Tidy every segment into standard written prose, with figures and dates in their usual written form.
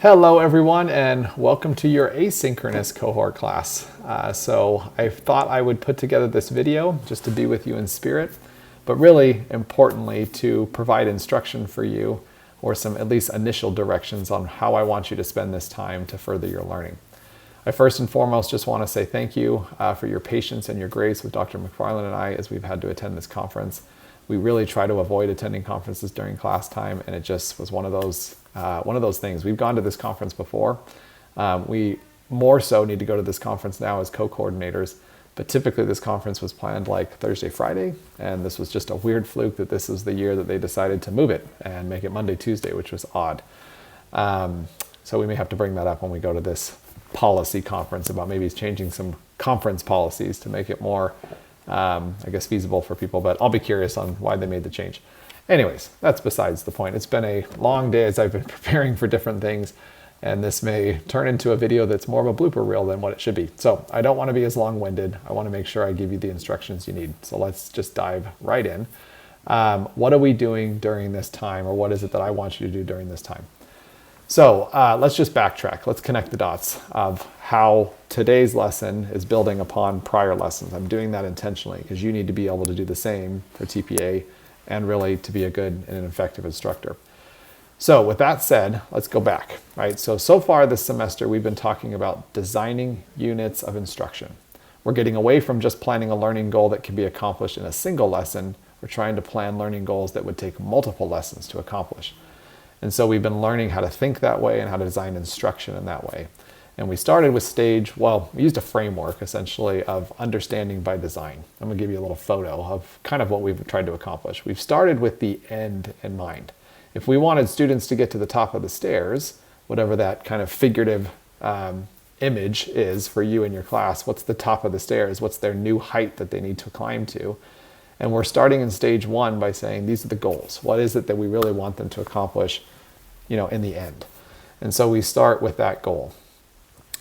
Hello everyone, and welcome to your asynchronous cohort class. So I thought I would put together this video just to be with you in spirit, but really importantly to provide instruction for you or some at least initial directions on how I want you to spend this time to further your learning. I first and foremost just want to say thank you for your patience and your grace with Dr. McFarland and I as we've had to attend this conference. We really try to avoid attending conferences during class time, and it just was one of those things. We've gone to this conference before. We more so need to go to this conference now as co-coordinators, but typically this conference was planned like Thursday, Friday, and this was just a weird fluke that this was the year that they decided to move it and make it Monday, Tuesday, which was odd. So we may have to bring that up when we go to this policy conference about maybe changing some conference policies to make it more I guess feasible for people, but I'll be curious on why they made the change. Anyways, that's besides the point. It's been a long day as I've been preparing for different things, and this may turn into a video that's more of a blooper reel than what it should be. So I don't want to be as long-winded. I want to make sure I give you the instructions you need. So let's just dive right in. What are we doing during this time, or what is it that I want you to do during this time? So let's just backtrack. Let's connect the dots of how today's lesson is building upon prior lessons. I'm doing that intentionally because you need to be able to do the same for TPA and really to be a good and an effective instructor. So with that said, let's go back, right? So far this semester, we've been talking about designing units of instruction. We're getting away from just planning a learning goal that can be accomplished in a single lesson. We're trying to plan learning goals that would take multiple lessons to accomplish. And so we've been learning how to think that way and how to design instruction in that way. And we started with we used a framework essentially of understanding by design. I'm gonna give you a little photo of kind of what we've tried to accomplish. We've started with the end in mind. If we wanted students to get to the top of the stairs, whatever that kind of figurative image is for you in your class, what's the top of the stairs? What's their new height that they need to climb to? And we're starting in stage one by saying, these are the goals. What is it that we really want them to accomplish, in the end? And so we start with that goal.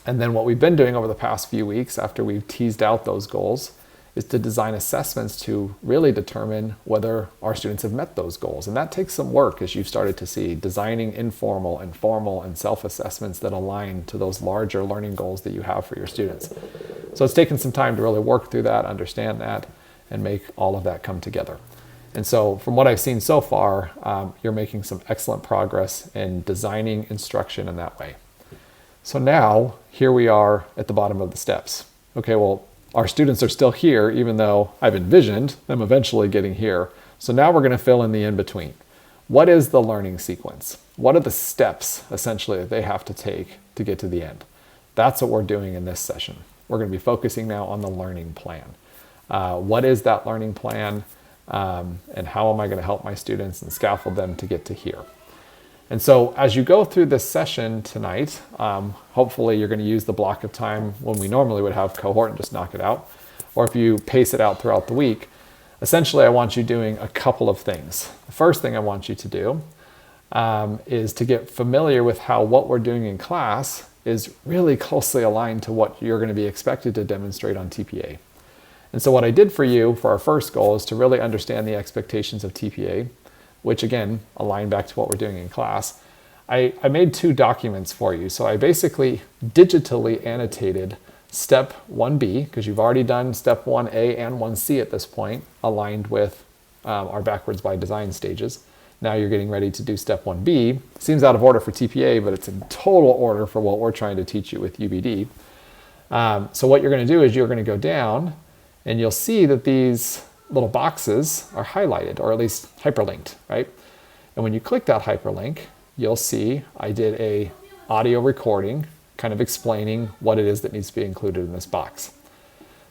And then what we've been doing over the past few weeks after we've teased out those goals is to design assessments to really determine whether our students have met those goals. And that takes some work, as you've started to see, designing informal and formal and self-assessments that align to those larger learning goals that you have for your students. So it's taken some time to really work through that, understand that, and make all of that come together. And so from what I've seen so far, you're making some excellent progress in designing instruction in that way. So now, here we are at the bottom of the steps. Okay, well, our students are still here, even though I've envisioned them eventually getting here. So now we're going to fill in the in-between. What is the learning sequence? What are the steps, essentially, that they have to take to get to the end? That's what we're doing in this session. We're going to be focusing now on the learning plan. What is that learning plan, and how am I going to help my students and scaffold them to get to here? And so as you go through this session tonight, hopefully you're going to use the block of time when we normally would have cohort and just knock it out. Or if you pace it out throughout the week, essentially I want you doing a couple of things. The first thing I want you to do is to get familiar with how what we're doing in class is really closely aligned to what you're going to be expected to demonstrate on TPA. And so what I did for you for our first goal is to really understand the expectations of TPA, which again, align back to what we're doing in class. I made two documents for you. So I basically digitally annotated step 1B, because you've already done step 1A and 1C at this point, aligned with our backwards by design stages. Now you're getting ready to do step 1B. Seems out of order for TPA, but it's in total order for what we're trying to teach you with UBD. So what you're gonna do is you're gonna go down and you'll see that these little boxes are highlighted, or at least hyperlinked, right? And when you click that hyperlink, you'll see I did a audio recording kind of explaining what it is that needs to be included in this box.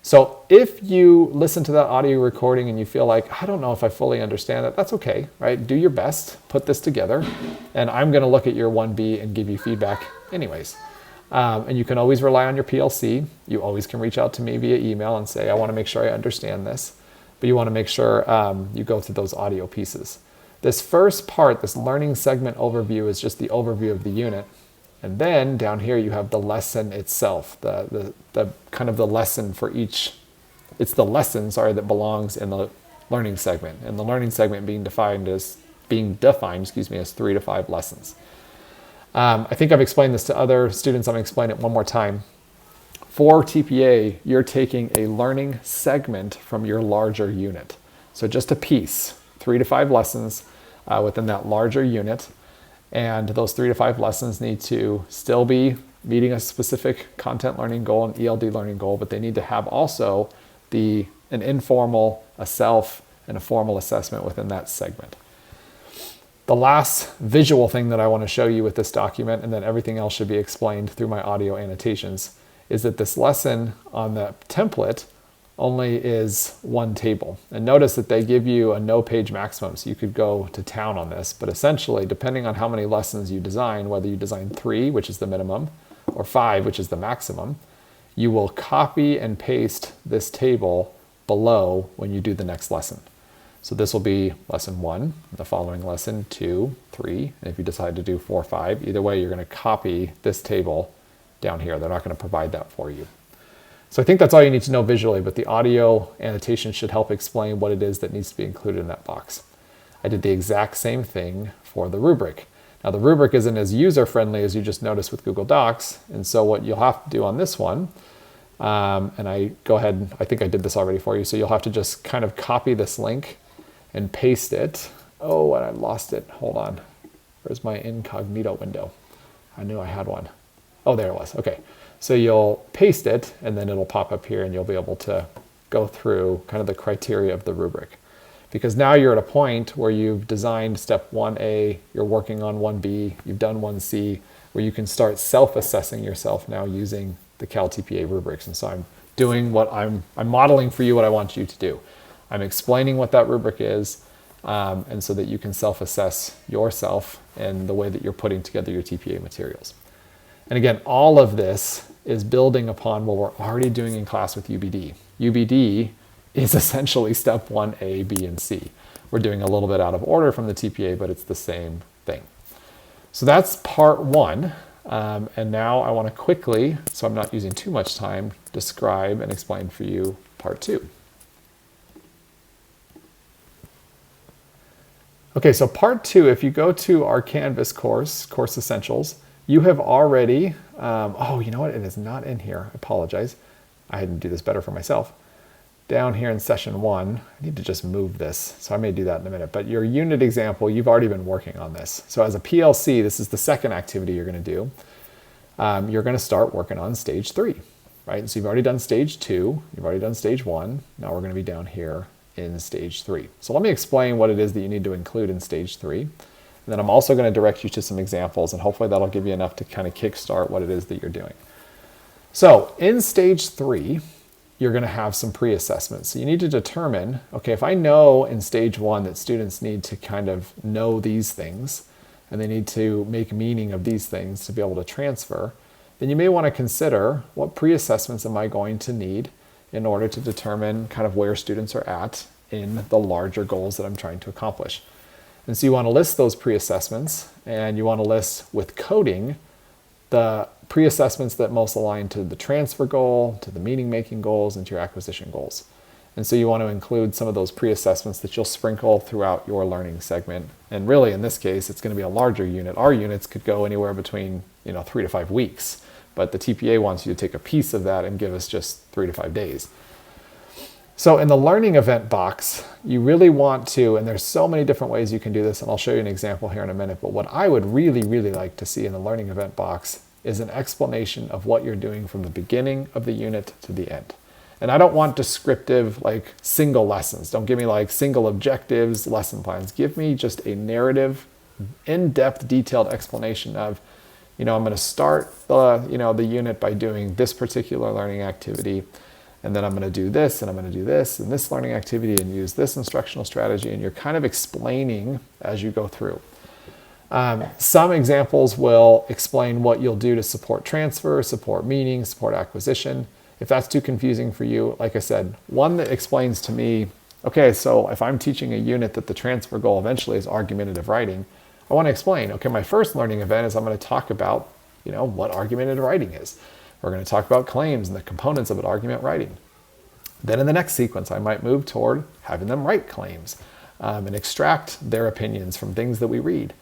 So if you listen to that audio recording and you feel like, I don't know if I fully understand it, that's okay, right? Do your best, put this together, and I'm gonna look at your 1B and give you feedback anyways. And you can always rely on your PLC. You always can reach out to me via email and say, I wanna make sure I understand this. But you want to make sure you go through those audio pieces. This first part, this learning segment overview, is just the overview of the unit. And then down here you have the lesson itself, the kind of the lesson for each. It's the lesson, that belongs in the learning segment. And the learning segment being defined as 3 to 5 lessons. I think I've explained this to other students. I'm going to explain it one more time. For TPA, you're taking a learning segment from your larger unit. So just a piece, 3 to 5 lessons within that larger unit. And those 3 to 5 lessons need to still be meeting a specific content learning goal, an ELD learning goal, but they need to have also an informal, a self, and a formal assessment within that segment. The last visual thing that I want to show you with this document, and then everything else should be explained through my audio annotations, is that this lesson on the template only is one table. And notice that they give you a no page maximum, so you could go to town on this. But essentially, depending on how many lessons you design, whether you design 3, which is the minimum, or 5, which is the maximum, you will copy and paste this table below when you do the next lesson. So this will be lesson 1, the following lesson 2, 3, and if you decide to do 4, 5, either way, you're going to copy this table down here. They're not going to provide that for you. So I think that's all you need to know visually, but the audio annotation should help explain what it is that needs to be included in that box. I did the exact same thing for the rubric. Now the rubric isn't as user-friendly as you just noticed with Google Docs, and so what you'll have to do on this one, and I think I did this already for you, so you'll have to just kind of copy this link and paste it. Oh, and I lost it. Hold on. Where's my incognito window? I knew I had one. Oh, there it was. Okay. So you'll paste it, and then it'll pop up here, and you'll be able to go through kind of the criteria of the rubric. Because now you're at a point where you've designed step 1A, you're working on 1B, you've done 1C, where you can start self-assessing yourself now using the CalTPA rubrics. And so I'm doing what I'm modeling for you what I want you to do. I'm explaining what that rubric is, and so that you can self-assess yourself and the way that you're putting together your TPA materials. And again, all of this is building upon what we're already doing in class with UBD. UBD is essentially step 1A, B, and C. We're doing a little bit out of order from the TPA, but it's the same thing. So that's part 1. And now I want to quickly, so I'm not using too much time, describe and explain for you part 2. Okay, so part 2, if you go to our Canvas course, Course Essentials, you have already, oh, you know what? It is not in here. I apologize. I had to do this better for myself. Down here in session 1, I need to just move this, so I may do that in a minute. But your unit example, you've already been working on this. So as a PLC, this is the second activity you're going to do. You're going to start working on stage 3, right? So you've already done stage 2, you've already done stage 1. Now we're going to be down here in stage 3. So let me explain what it is that you need to include in stage 3. And then I'm also going to direct you to some examples, and hopefully that'll give you enough to kind of kickstart what it is that you're doing. So in stage 3, you're going to have some pre-assessments. So you need to determine, okay, if I know in stage 1 that students need to kind of know these things, and they need to make meaning of these things to be able to transfer, then you may want to consider what pre-assessments am I going to need in order to determine kind of where students are at in the larger goals that I'm trying to accomplish. And so you want to list those pre-assessments, and you want to list with coding the pre-assessments that most align to the transfer goal, to the meaning-making goals, and to your acquisition goals. And so you want to include some of those pre-assessments that you'll sprinkle throughout your learning segment. And really, in this case, it's going to be a larger unit. Our units could go anywhere between 3 to 5 weeks, but the TPA wants you to take a piece of that and give us just 3 to 5 days. So in the learning event box, you really want to, and there's so many different ways you can do this, and I'll show you an example here in a minute, but what I would really, really like to see in the learning event box is an explanation of what you're doing from the beginning of the unit to the end. And I don't want descriptive, like single lessons. Don't give me like single objectives, lesson plans. Give me just a narrative, in-depth, detailed explanation of, I'm going to start the unit by doing this particular learning activity. And then I'm going to do this, and I'm going to do this, and this learning activity, and use this instructional strategy. And you're kind of explaining as you go through. Some examples will explain what you'll do to support transfer, support meaning, support acquisition. If that's too confusing for you, like I said, one that explains to me, okay, so if I'm teaching a unit that the transfer goal eventually is argumentative writing, I want to explain, okay, my first learning event is I'm going to talk about, what argumentative writing is. We're going to talk about claims and the components of an argument writing. Then in the next sequence, I might move toward having them write claims and extract their opinions from things that we read.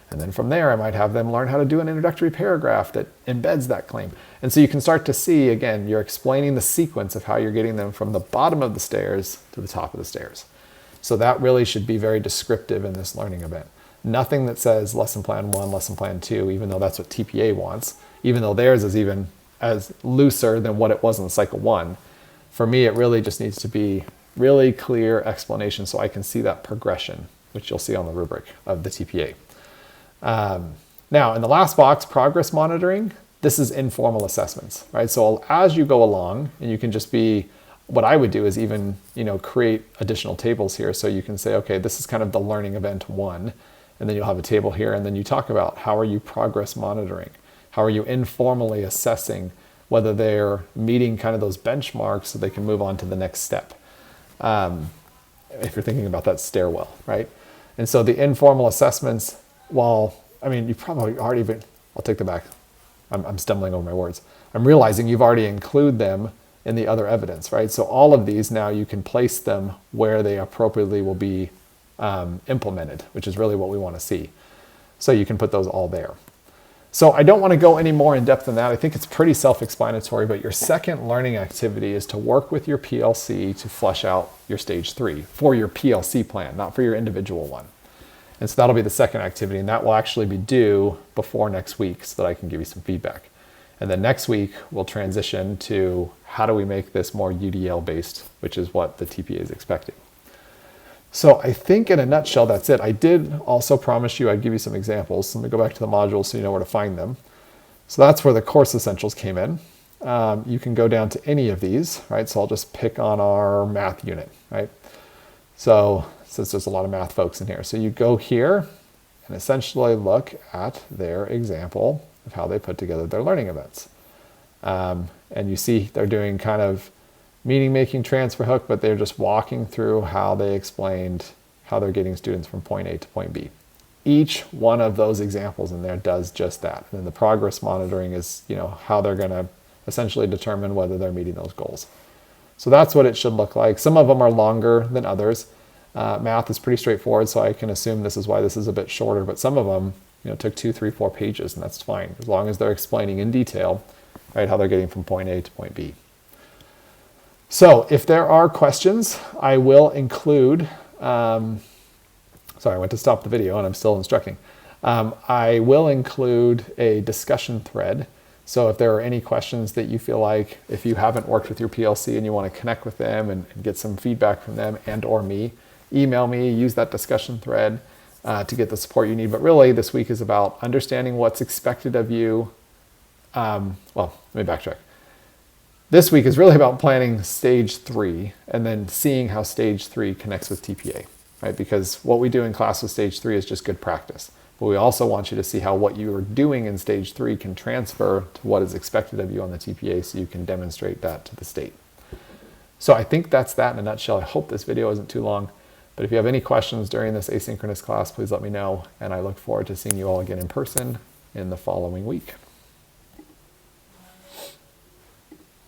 And then from there, I might have them learn how to do an introductory paragraph that embeds that claim. And so you can start to see, again, you're explaining the sequence of how you're getting them from the bottom of the stairs to the top of the stairs. So that really should be very descriptive in this learning event. Nothing that says lesson plan 1, lesson plan 2, even though that's what TPA wants, even though theirs is even as looser than what it was in cycle 1. For me, it really just needs to be really clear explanation so I can see that progression, which you'll see on the rubric of the TPA. Now, in the last box, progress monitoring, this is informal assessments, right? So as you go along, and you can just be, what I would do is even, create additional tables here. So you can say, okay, this is kind of the learning event 1, and then you'll have a table here, and then you talk about how are you progress monitoring? How are you informally assessing whether they're meeting kind of those benchmarks so they can move on to the next step? If you're thinking about that stairwell, right? And so the informal assessments, you probably already been, I'll take that back. I'm stumbling over my words. I'm realizing you've already included them in the other evidence, right? So all of these now you can place them where they appropriately will be implemented, which is really what we want to see. So you can put those all there. So I don't want to go any more in depth than that. I think it's pretty self-explanatory, but your second learning activity is to work with your PLC to flesh out your stage 3 for your PLC plan, not for your individual one. And so that'll be the second activity, and that will actually be due before next week so that I can give you some feedback. And then next week, we'll transition to how do we make this more UDL based, which is what the TPA is expecting. So I think in a nutshell, that's it. I did also promise you I'd give you some examples. Let me go back to the modules so you know where to find them. So that's where the course essentials came in. You can go down to any of these, right? So I'll just pick on our math unit, right? So since there's a lot of math folks in here. So you go here and essentially look at their example of how they put together their learning events. And you see they're doing kind of meaning making transfer hook, but they're just walking through how they explained how they're getting students from point A to point B. Each one of those examples in there does just that. And then the progress monitoring is, how they're going to essentially determine whether they're meeting those goals. So that's what it should look like. Some of them are longer than others. Math is pretty straightforward, so I can assume this is why this is a bit shorter, but some of them, took 2, 3, 4 pages, and that's fine, as long as they're explaining in detail, right, how they're getting from point A to point B. So if there are questions, I will include, sorry, I went to stop the video and I'm still instructing. I will include a discussion thread. So if there are any questions that you feel like, if you haven't worked with your PLC and you want to connect with them and get some feedback from them and or me, email me, use that discussion thread to get the support you need. But really this week is about understanding what's expected of you. Well, let me backtrack. This week is really about planning stage 3 and then seeing how stage 3 connects with TPA, right? Because what we do in class with stage 3 is just good practice. But we also want you to see how what you are doing in stage 3 can transfer to what is expected of you on the TPA so you can demonstrate that to the state. So I think that's that in a nutshell. I hope this video isn't too long. But if you have any questions during this asynchronous class, please let me know. And I look forward to seeing you all again in person in the following week.